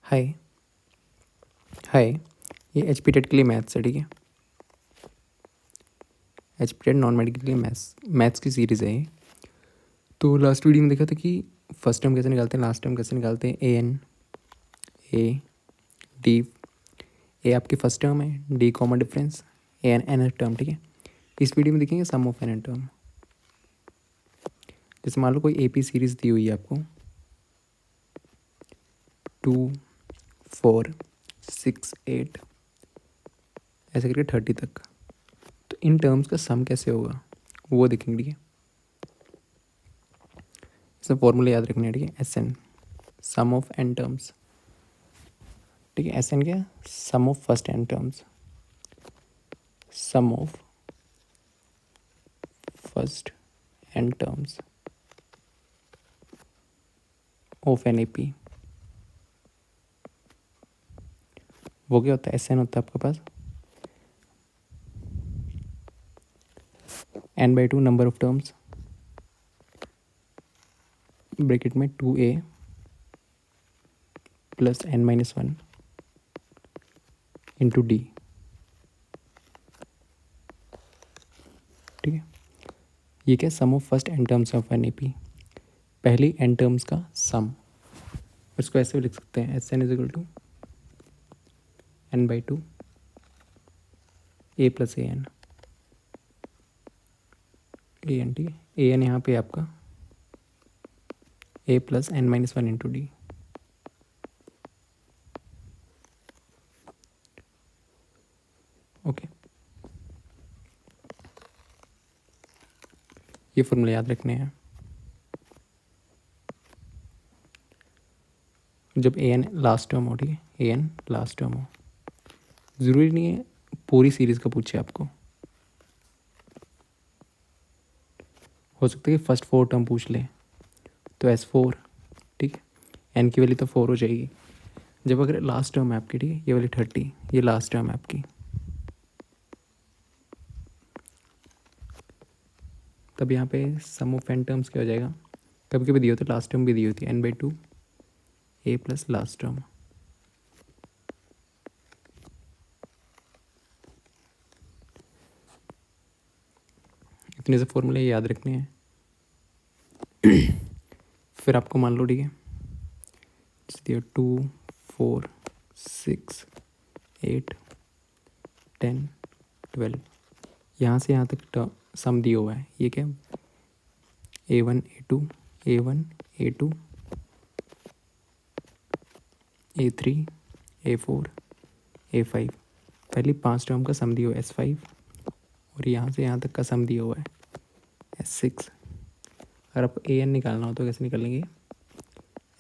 हाय हाय। ये H P TET के लिए मैथ्स है, ठीक है। H P TET non medical के लिए मैथ्स की सीरीज़ है ये। तो लास्ट वीडियो में देखा था कि फर्स्ट टर्म कैसे निकालते हैं, लास्ट टर्म कैसे निकालते हैं। A N A D. A आपकी फर्स्ट टर्म है, D common difference, A N N term, ठीक है। इस वीडियो में देखेंगे सम ऑफ एन टर्म। जैसे मान लो कोई ए पी सीरीज़ दी हुई है आपको 2 4 6 8 ऐसे करके 30 तक। तो इन टर्म्स का सम कैसे होगा वो देखेंगे, ठीक है। इसमें फॉर्मूला याद रखना है, ठीक है। S N sum of N terms, ठीक है। एस एन क्या, sum of first N terms, sum of first N terms of N A P. वो क्या होता है, एस एन होता है आपके पास N by two number of terms, bracket में 2a plus N minus 1 into D, ठीक है। ये क्या, sum of first N terms of N A P, पहली एन टर्म्स का सम। इसको ऐसे भी लिख सकते हैं, S N is equal to N by two A plus A N, ठीक है। ए एन यहाँ पे आपका A plus N minus 1 into D. Okay, ये फॉर्मूला याद रखने हैं। जब ए एन लास्ट टर्म हो, ठीक है, ए एन लास्ट टर्म हो, ज़रूरी नहीं है पूरी सीरीज़ का पूछे आपको, हो सकता है कि फर्स्ट 4 टर्म पूछ ले तो S4, ठीक है। एन की वैल्यू तो 4 हो जाएगी। जब अगर लास्ट टर्म है आपकी, ठीक है, ये वाली 30, ये लास्ट टर्म है आपकी, तब यहाँ पे सम ऑफ एन टर्म्स क्या हो जाएगा। कभी कभी दी होती है, लास्ट टर्म भी दी होती है, n by two A plus last term. इतने से फॉर्मूले याद रखने हैं। फिर आपको मान लो, ठीक है, दिया 2 4 6 8 10 12, यहाँ से यहाँ तक सम दिया हुआ है। ये क्या, A1 A2 A1 A2 A3 A4 A5, पहली 5 टर्म का सम दिया हुआ है S5, और यहाँ से यहाँ तक का सम दिया हुआ है S6। अगर आपको AN निकालना हो तो कैसे निकालेंगे,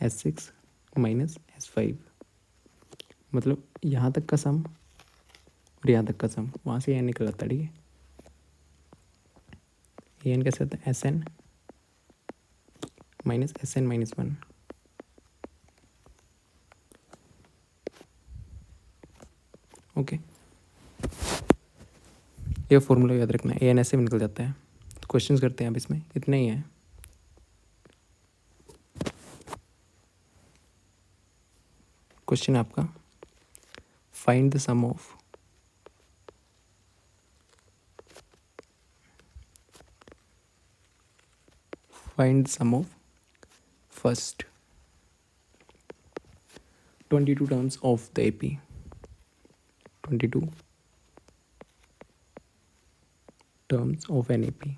S6 माइनस S5, मतलब यहाँ तक का सम और यहाँ तक का सम, वहाँ से AN निकल जाता है, ठीक है। AN कैसे होता है, SN minus SN minus 1। Okay, ये फॉर्मूला याद रखना है, AN ऐसे भी निकल जाता है। तो क्वेश्चंस करते हैं अब, इसमें इतना ही है। क्वेश्चन आपका, find the sum of first 22 terms of the AP, 22 terms of an AP।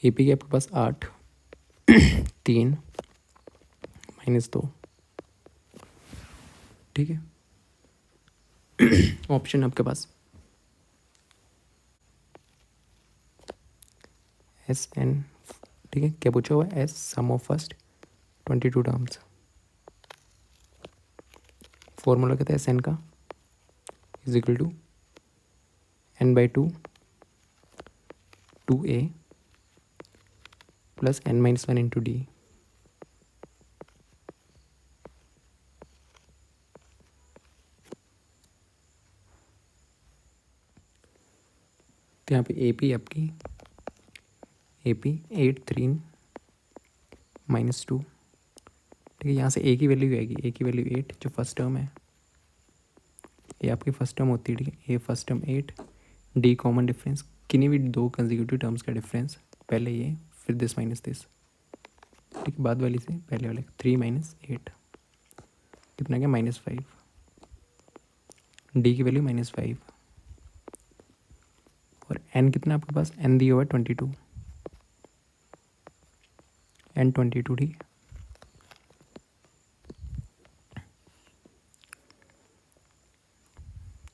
AP के आपके पास 8 3 -2, ठीक है। ऑप्शन आपके पास SN, ठीक है। क्या पूछा हुआ है, S sum of first 22 terms. Formula कहता है SN का is equal to N by two 2A plus N minus 1 into d. तो यहाँ पे AP आपकी AP 8 3 -2 ठीक है। यहाँ से ए की वैल्यू आएगी, ए की वैल्यू 8 जो फर्स्ट टर्म है, ये आपकी फर्स्ट टर्म होती है। ठीक है, A first term 8, D common difference, किन्हीं भी दो कंसेक्यूटिव टर्म्स का डिफरेंस, पहले ये फिर दिस माइनस दिस। ठीक है, बाद वाली से पहले वाले 3 माइनस 8 कितना क्या -5, डी की वैल्यू -5 और एन कितना आपके पास, एन दिया हुआ है 22, एन 22। ठीक है,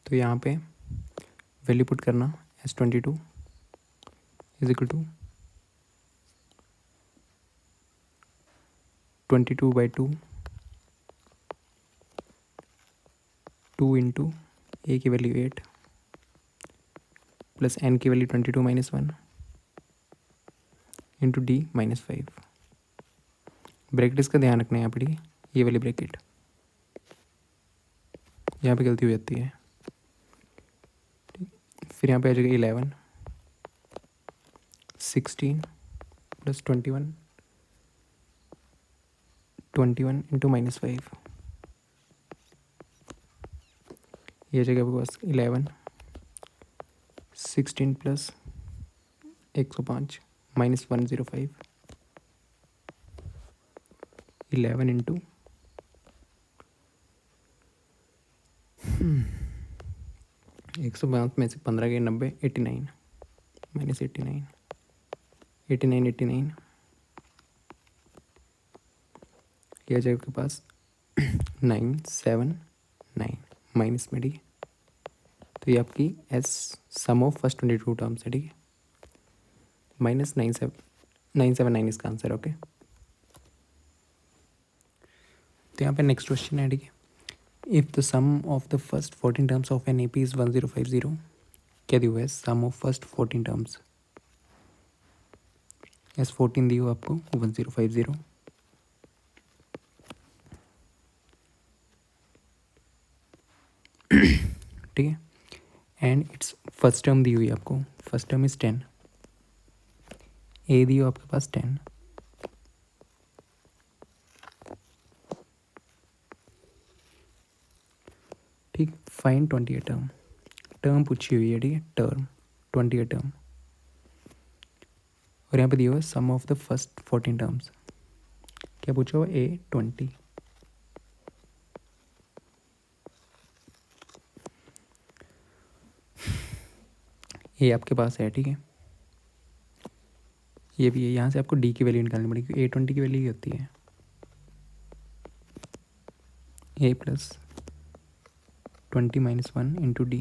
तो यहाँ पे वैल्यू पुट करना S22 is equal to 22/2 2 into A की वैल्यू 8 प्लस एन की वैल्यू 22 - 1 इंटू डी -5। ब्रैकेट इसका ध्यान रखना है यहाँ पर। ठीक है, ये वाली ब्रैकेट यहाँ पे गलती हो जाती है। ठीक, फिर यहाँ पे आ जाएगा 11 16 प्लस 21 इंटू -5। ये जगह आपके पास 11 16 प्लस 105 -105 11 इंटू 105 में से 15 के 90 89 -89 89 89 ये जाएगा आपके पास 979 माइनस में। ठीक है, तो ये आपकी S sum of first 22 terms है। ठीक है, -979 इसका आंसर। ओके, तो यहाँ पे नेक्स्ट क्वेश्चन है। ठीक है, if the sum of the first 14 terms of N A P is 1050, क्या दिया हुआ है, sum of first 14 terms, S 14 दी हो आपको 1050। ठीक है, एंड इट्स फर्स्ट टर्म दी हुई है आपको, फर्स्ट टर्म इज़ 10, ए दी हो आपके पास 10, ठीक, फाइन 28 टर्म, टर्म पूछी हुई है। ठीक है, टर्म 28 टर्म, और यहाँ पे दिया हुआ है sum of the first 14 terms, क्या पूछा हुआ, ए 20। ये आपके पास है। ठीक है, ये भी है। यहाँ से आपको डी की वैल्यू निकालनी पड़ेगी, ए 20 की वैल्यू ही होती है ए प्लस 20 - 1 इंटू डी,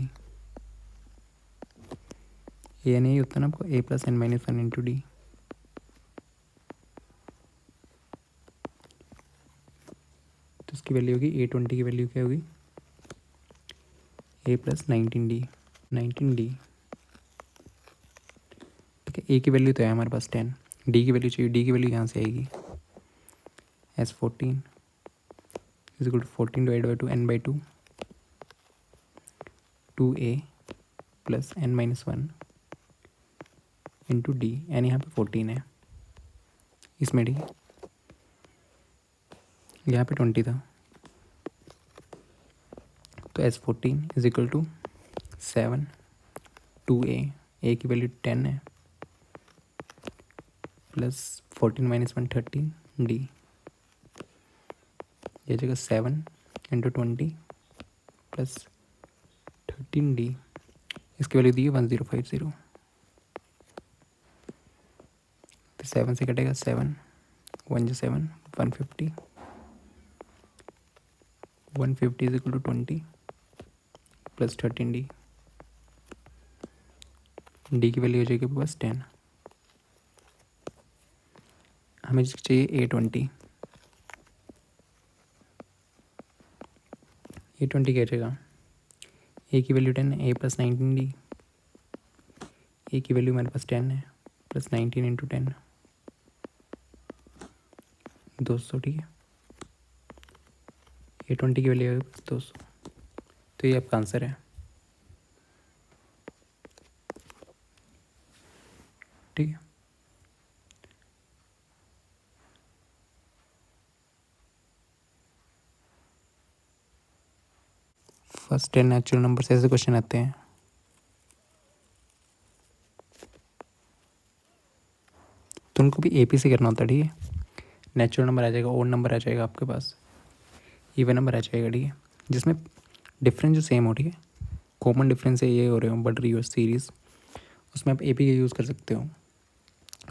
ए नहीं होता ना आपको, ए प्लस n - 1 इंटू डी। तो इसकी वैल्यू होगी, ए 20 की वैल्यू क्या होगी, ए प्लस 19D 19D। ठीक है, ए की वैल्यू तो है हमारे पास 10, डी की वैल्यू चाहिए, डी की वैल्यू यहाँ से आएगी S14 is equal to 14 divide by 2 n/2 2a plus n - 1 into d, n यहाँ पे 14 है इसमें, डी यहाँ पे 20 था, तो S14 is equal to 7 2a, ए की वैल्यू 10 है, प्लस 14 - 1 13 डी, ये जगह 7 इंटू 20 प्लस 13D, इसकी वैल्यू दी है 1050। तो 7 से कटेगा 7 1 7 150 150 is equal to 20 plus 13D, d की वैल्यू हो जाएगी बस 10। हमें चाहिए A20, A20 क्या रहेगा, ए की वैल्यू 10 है, ए प्लस 19D, ए की वैल्यू हमारे पास 10 है, प्लस 19 इंटू 10 200। ठीक है, A20 की वैल्यू है 200, तो ये आपका आंसर है। ठीक है, पास 10 नेचुरल नंबर से ऐसे क्वेश्चन आते हैं। तो उनको भी एपी से करना होता है, ठीक है। नेचुरल नंबर आ जाएगा, ओड नंबर आ जाएगा आपके पास, इवन नंबर आ जाएगा, ठीक है, जिसमें डिफरेंस जो सेम हो, ठीक है, कॉमन डिफरेंस है ये हो रहे हो, बढ़ रही हो सीरीज़, उसमें आप एपी का यूज़ कर सकते हो।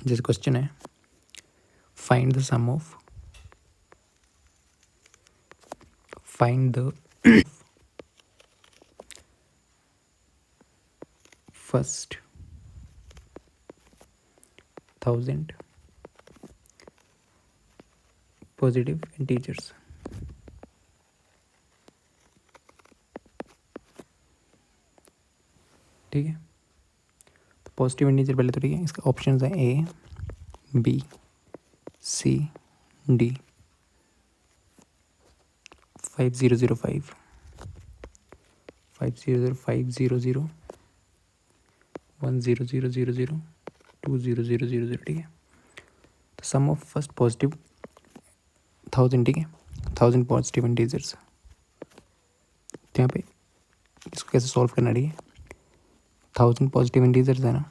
जैसे क्वेश्चन है, find the sum of first 1000 positive integers. ठीक है, तो पॉजिटिव इंटीजर पहले तो, ठीक है, इसका ऑप्शंस हैं ए, बी, सी, डी। 5005, 500500, 10000, 20000, ठीक है। तो सम ऑफ फर्स्ट पॉजिटिव 1000, ठीक है, 1000 पॉजिटिव इंटीजर्स। तो यहाँ पे इसको कैसे सॉल्व करना, ठीक है, 1000 पॉजिटिव इंटीजर्स है ना,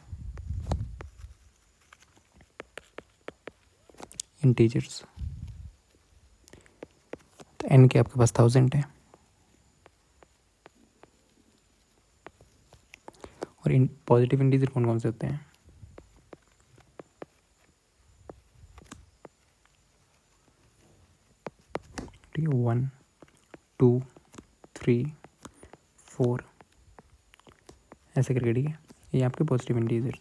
इंटीजर्स, तो एन के आपके पास 1000 है, और इन पॉजिटिव इंटीजर कौन कौन से होते हैं, ठीक है, 1 2 3 4 ऐसे करके, ठीक है, ये आपके पॉजिटिव इंटीजर्स।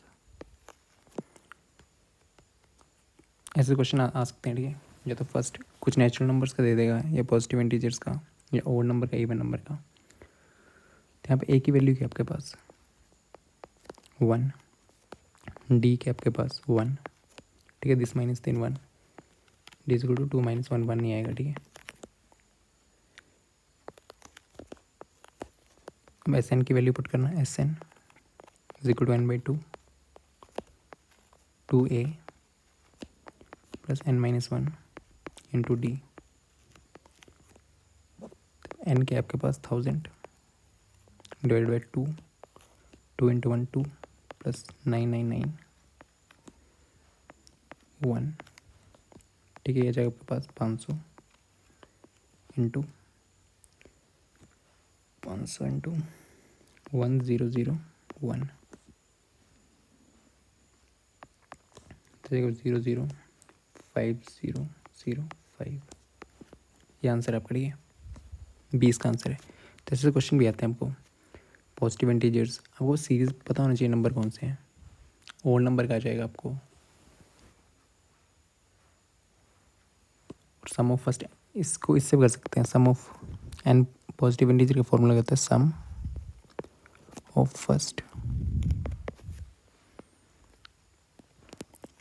ऐसे क्वेश्चन आ सकते हैं, ठीक है, या तो फर्स्ट कुछ नेचुरल नंबर्स का दे देगा, या पॉजिटिव इंटीजर्स का, या ओड नंबर का, इवन नंबर का। तो यहाँ पे ए की वैल्यू क्या आपके पास 1, डी के आपके पास 1, ठीक है, this minus 3 1, d is equal to 2 minus 1 1 नहीं आएगा, ठीक है। अब एस एन की वैल्यू पुट करना, S N is equal to n/2 2a plus n-1 into d. N के आपके पास 1000 डिवाइड बाई 2, 2 इंटू 1 2 प्लस 999 1, ठीक है, ये जाएगा आपके पास 500 इंटू 500 इंटू 1001, तो 005005, ये आंसर आपका, ठीक है, 20 का आंसर है। तो ऐसे क्वेश्चन भी आते हैं आपको, पॉजिटिव इंटीजर्स, आपको सीरीज पता होना चाहिए नंबर कौन से हैं, ओड नंबर का आ जाएगा आपको, और सम ऑफ फर्स्ट, इसको इससे भी कर सकते हैं, sum of N positive integer का फॉर्मूला कहता है sum of first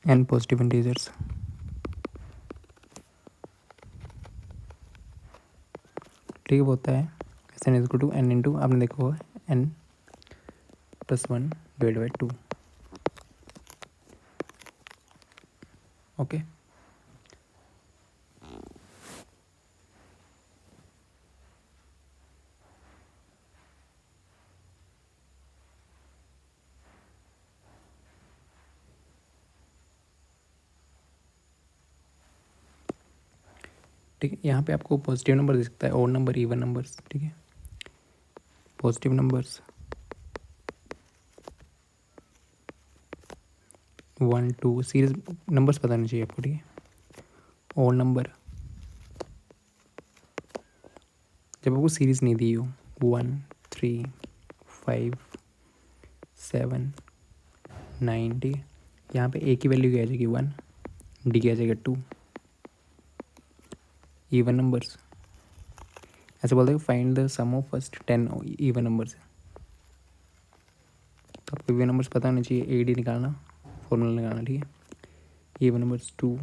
N positive integers, ठीक है, वो होता है S N is equal to N into, आपने देखा होगा N plus 1 divide by 2, okay. ठीक है, यहाँ पे आपको पॉजिटिव नंबर दे सकता है, ओड नंबर, इवन नंबर्स, ठीक है, पॉजिटिव नंबर्स 1 2, सीरीज नंबर्स पता नहीं चाहिए आपको, ठीक है, ओड नंबर जब आपको सीरीज नहीं दी हो 1 3 5 7 9, ठीक है, यहाँ पे ए की वैल्यू क्या आ जाएगी 1, डी की आ जाएगा 2, इवन नंबर्स ऐसे बोलते हैं find the sum of first 10 even numbers, तो आपको इवन नंबर्स पता होना चाहिए, ए डी निकालना, फॉर्मूला लगाना, ठीक है, इवन नंबर्स 2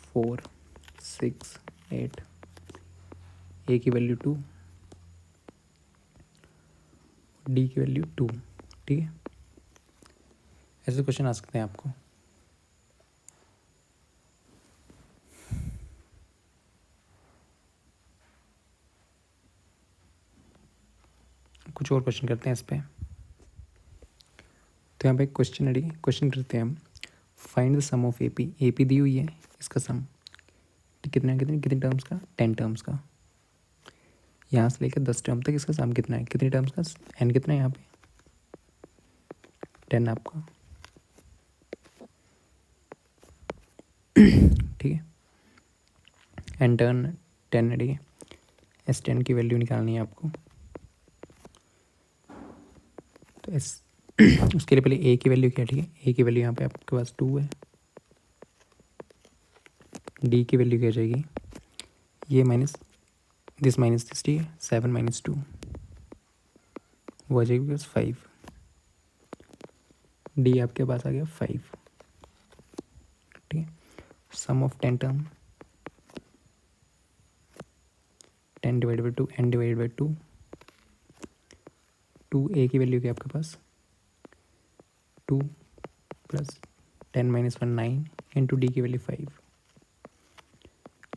4 6 8, ए की वैल्यू 2, डी की वैल्यू 2, ठीक है। ऐसे क्वेश्चन आ सकते हैं आपको। कुछ और क्वेश्चन करते हैं इस पर। तो यहाँ पे क्वेश्चन करते हैं हम, find the sum of A P दी हुई है, इसका सम कितने कितने टर्म्स का, 10 टर्म्स का। यहाँ से लेकर 10 टर्म तक इसका सम कितना है, कितने टर्म्स का, एन कितना है यहाँ पे, 10 आपका। ठीक है, एन टर्न 10 है, ठीक है। S10 की वैल्यू निकालनी है आपको। तो उसके लिए पहले ए की वैल्यू क्या, ठीक है, ए की वैल्यू यहाँ पे आपके पास 2 है। डी की वैल्यू क्या हो जाएगी, ये माइनस दिस, ठीक है, 7 माइनस 2 वो आ जाएगी बस 5। डी आपके पास आ गया 5, ठीक है। Sum of 10 term, 10 divide by 2, n divide by 2, 2 A की वैल्यू क्या आपके पास 2 प्लस 10 माइनस 1 9 इंटू डी की वैल्यू 5,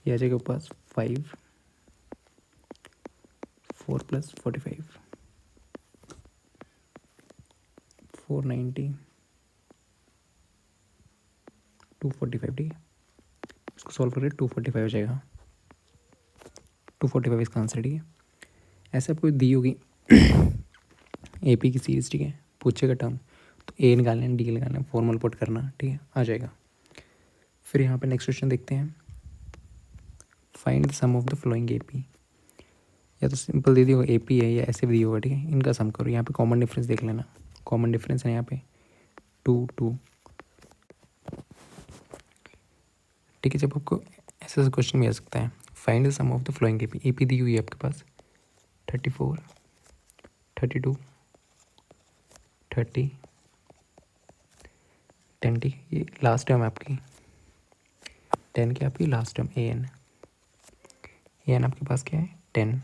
ये आ जाएगा पास 5 4 प्लस 45 490 245, ठीक है। इसको सॉल्व करके 245 हो जाएगा, 245 इसका आंसर, ठीक है। ऐसे आपको दी होगी ए पी की सीरीज, ठीक है, पूछेगा टर्म, तो ए निकालना है, डी निकालना है, फॉर्मूला पुट करना, ठीक है, आ जाएगा। फिर यहाँ पे नेक्स्ट क्वेश्चन देखते हैं, find the sum of the following A P. या तो सिंपल दे दी होगा ए पी है, या ऐसे भी दी होगा, ठीक है, इनका सम करो। यहाँ पे कॉमन डिफरेंस देख लेना, कॉमन डिफरेंस है यहाँ पे 2 2, ठीक है। जब आपको ऐसा क्वेश्चन भी आ सकता है, find the sum of the following A P दी हुई है आपके पास 34 32 30 10, ठीक है। ये लास्ट टर्म है आपकी 10 की, आपकी लास्ट टर्म ए एन आपके पास क्या है 10,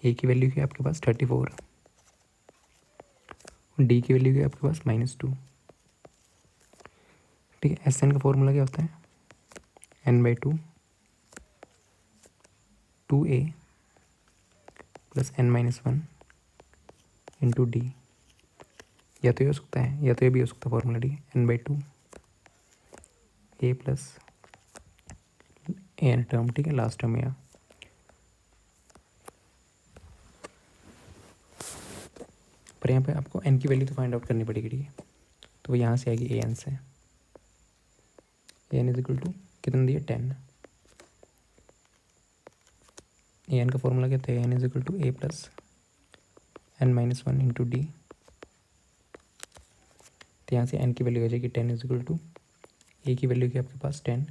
ए की वैल्यू क्या है आपके पास 34, डी की वैल्यू क्या है आपके पास -2, ठीक है। एस एन का फॉर्मूला क्या होता है n/2 2a plus n-1 into D. या तो ये हो सकता है, या तो ये भी हो सकता है फॉर्मूला, ठीक है, n/2 a plus N term, ठीक है, लास्ट टर्म या। पर यहाँ पे आपको n की वैल्यू तो फाइंड आउट करनी पड़ेगी, ठीक है। तो यहाँ से आएगी ए एन से, एन इज इक्वल टू कितना दिया 10, ए एन का फॉर्मूला क्या था, n is equal to A plus n-1 into d. तो यहाँ से n की वैल्यू आ जाएगी 10 इज इक्वल टू ए की वैल्यू की आपके पास 10,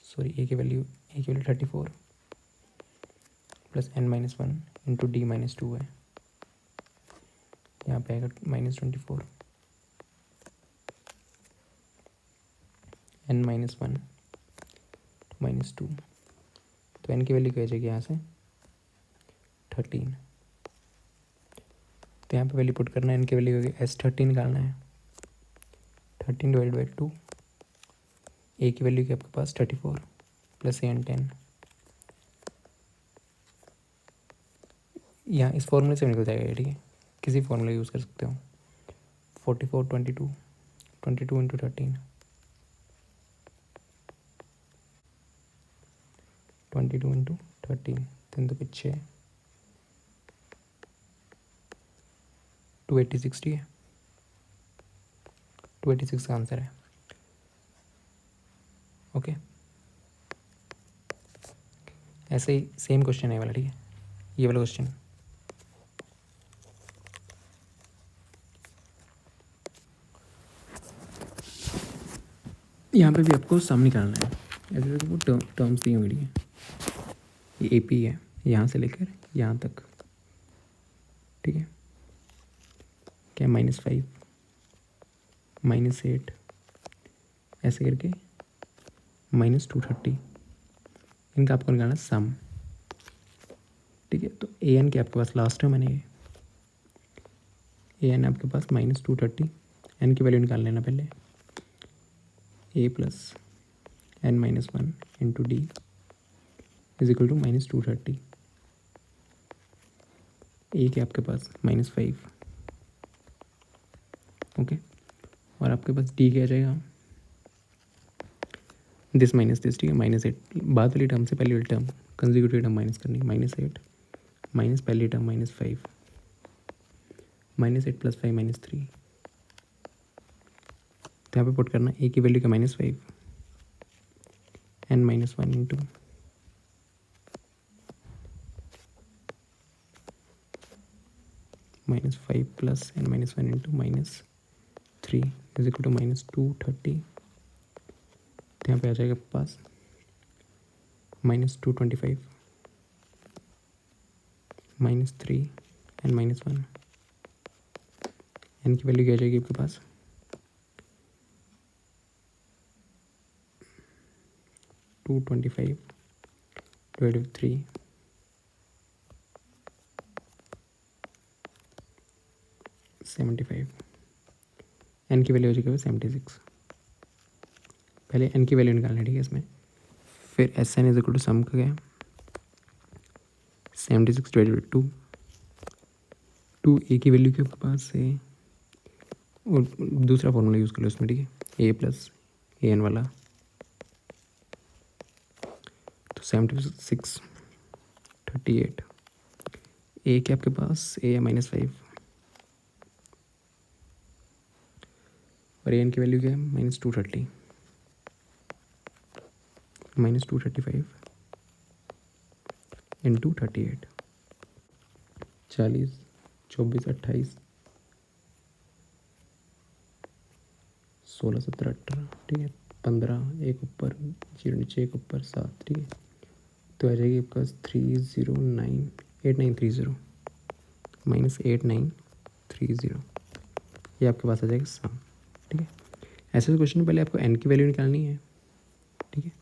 सॉरी ए की value 34 plus n-1 into D -2 है, यहाँ पे आएगा -24 n-1 -2। तो n की वैल्यू क्या आ जाएगी यहाँ से 13। तो यहाँ पे वैल्यू पुट करना है, n की वैल्यू होगी S13 निकालना है, 13 डिवाइड बाई 2, ए की वैल्यू की आपके पास 34 प्लस एन 10, यहाँ इस फॉर्मूले से निकल जाएगा, ठीक है, किसी फॉर्मूला यूज़ कर सकते हो। 44 22 22 इंटू 13 22 इंटू 13 3 तो पीछे 286, ठीक है, 286 का आंसर है, ओके। ऐसे ही सेम क्वेश्चन है वाला, ठीक है, ये वाला क्वेश्चन यहाँ पे भी आपको सम निकालना है। ऐसे तो वो टर्म्स दी होंगी, ठीक है, ये ए पी है यहाँ से लेकर यहाँ तक, ठीक है, क्या -5 -8 ऐसे करके -230, इनका आपको निकालना सम, ठीक है। तो ए एन के आपके पास लास्ट टर्म है ना, ए एन आपके पास -230, एन की वैल्यू निकाल लेना पहले, A plus n-1 into D is equal to -230, A के आपके पास -5, ओके। और आपके पास डी क्या आ जाएगा, दिस माइनस दिस, ठीक है, -8 बाद वाली टर्म से पहली वाली टर्म कंजिक्यूटिव टर्म माइनस करनी, -8 माइनस पहली टर्म -5, -8 + 5 -3, तो यहाँ पे पुट करना ए की वैल्यू का -5 n -1 into -5 + n -1 into -3 is equal to -230। तो यहाँ पे आ जाएगा पास -225 -3 n -1, n की वैल्यू क्या आ जाएगी आपके पास 225 / 3 75, n की वैल्यू हो जाएगी 76। पहले n की वैल्यू निकालनी है, ठीक है, इसमें फिर SN is equal to some का गया 76 / 2, 2 ए की वैल्यू के पास है, और दूसरा फॉर्मूला यूज़ कर लो इसमें, ठीक है, a + an वाला, तो 76 38, ए के आपके पास a है -5 और an की वैल्यू क्या है -230 -235 इंटू 38, 40 24 28 16 17 18, ठीक है, 15 एक ऊपर 0 नीचे एक ऊपर 7, ठीक है, तो आ जाएगी आपके पास 8930 -8930, ये आपके पास आ जाएगा सम, ठीक है। ऐसे क्वेश्चन में पहले आपको n की वैल्यू निकालनी है, ठीक है,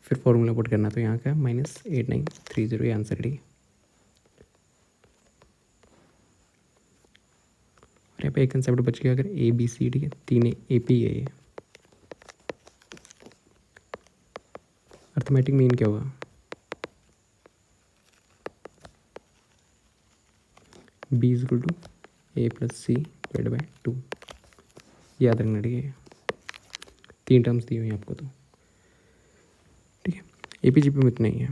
फिर फॉर्मूला पुट करना, तो यहाँ का -8930 ये आंसर है, ठीक है। और यहाँ पे एक कंसेप्ट बच गया, अगर ABC, ठीक है, 3 AP है ये, अर्थमेटिक मीन क्या होगा, B = A + C / 2, याद रखना, ठीक है, 3 टर्म्स दी हुई हैं आपको, तो ठीक है, APGP में इतना ही है।